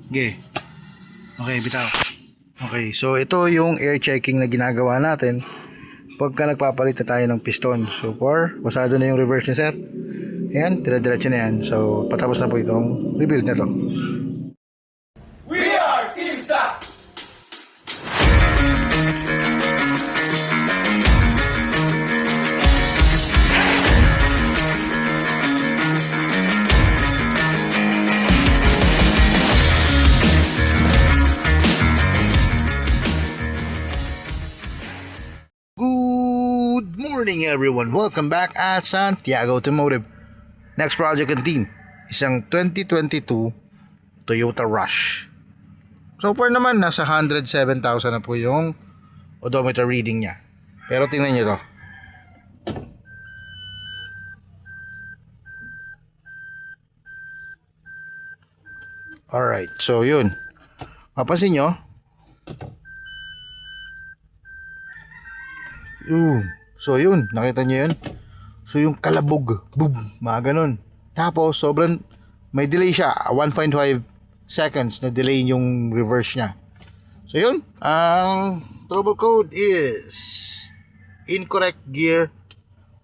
Okay. Okay, bitaw. Okay, so ito yung air checking na ginagawa natin pagka nagpapalit na tayo ng piston. So for, basado na yung reverse niya, sir. Ayan, dire-diretso na yan. So patapos na po itong rebuild na to. We are Team Sax! Good morning everyone! Welcome back at Santiago Automotive. Next project and team, isang 2022 Toyota Rush. So far naman, nasa 107,000 na po yung odometer reading niya. Pero tingnan nyo to. Alright, so yun. Mapasin nyo. So yun, nakita nyo yun? So yung kalabog, boom, mga ganun. Tapos sobrang may delay siya, 1.5 seconds na delay yung reverse niya. So yun, ang trouble code is incorrect gear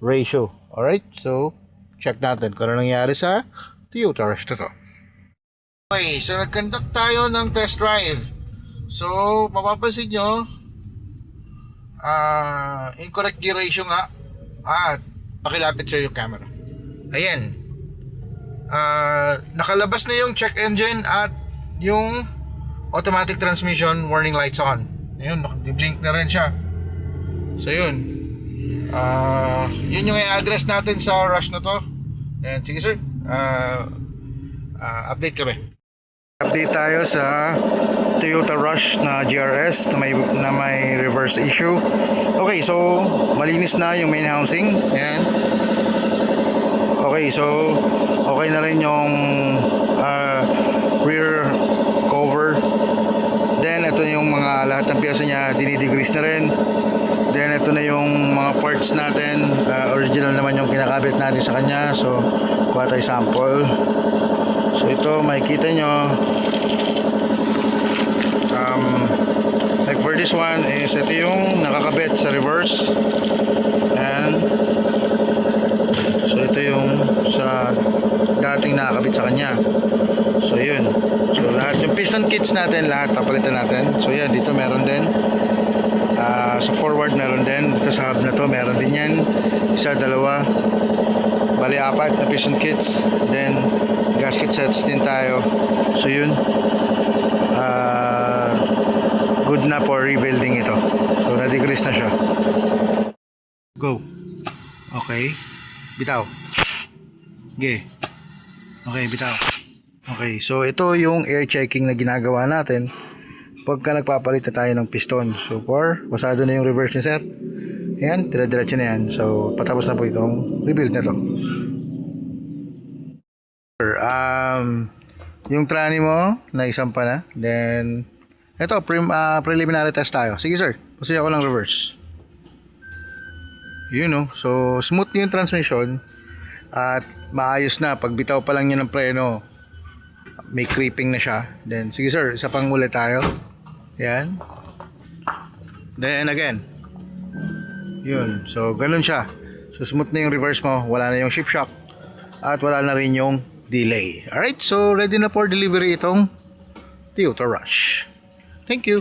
ratio. Alright, so check natin kung ano nangyari sa Toyota Rush na to. Okay, so nag-conduct tayo ng test drive. So mapapansin nyo, incorrect gear ratio nga. Pakilapit siya yung camera. Ayan. Nakalabas na yung check engine at yung automatic transmission warning lights on. Ayun, naka-blink na rin siya. So yun. Yun yung i-address natin sa Rush na to. And sige sir, update kami. Update tayo sa Toyota Rush na GRS na may reverse issue. Okay, so malinis na yung main housing. Ayan. Okay, so okay na rin yung rear cover. Then ito yung mga lahat ng piyesa niya dinidegrease na rin. Then ito na yung mga parts natin, original naman yung kinakabit natin sa kanya. So kuha tayo sample. So ito makikita nyo, like for this one is ito yung nakakabit sa reverse. And so ito yung sa dating nakakabit sa kanya. So yun, so lahat yung piston kits natin, lahat papalitan natin. So yan, dito meron din, sa forward meron din, dito sa hub na to meron din yan, isa, dalawa, bali apat na piston kits. Then gasket sets din tayo. So yun, good na for rebuilding ito. So na-decrease na siya. Go. Okay, bitaw. Okay. Okay, bitaw. Okay, so ito yung air checking na ginagawa natin pagka nagpapalit na tayo ng piston. So for, basado na yung reverse niya, sir. Ayan, dire-diretso na yan. So patapos na po itong rebuild na to. Yung tranny mo naisampa na. Then ito, preliminary test tayo. Sige sir, pasuya ko lang reverse. You know, so smooth yung transmission at maayos na. Pag bitaw pa lang niya ng preno, may creeping na siya. Then sige sir, isa pang ulit tayo. Yan. Then again. Yun, so ganun siya. So smooth na yung reverse mo, wala na yung shift shock at wala na rin yung delay. Alright, so ready na for delivery itong Toyota Rush. Thank you.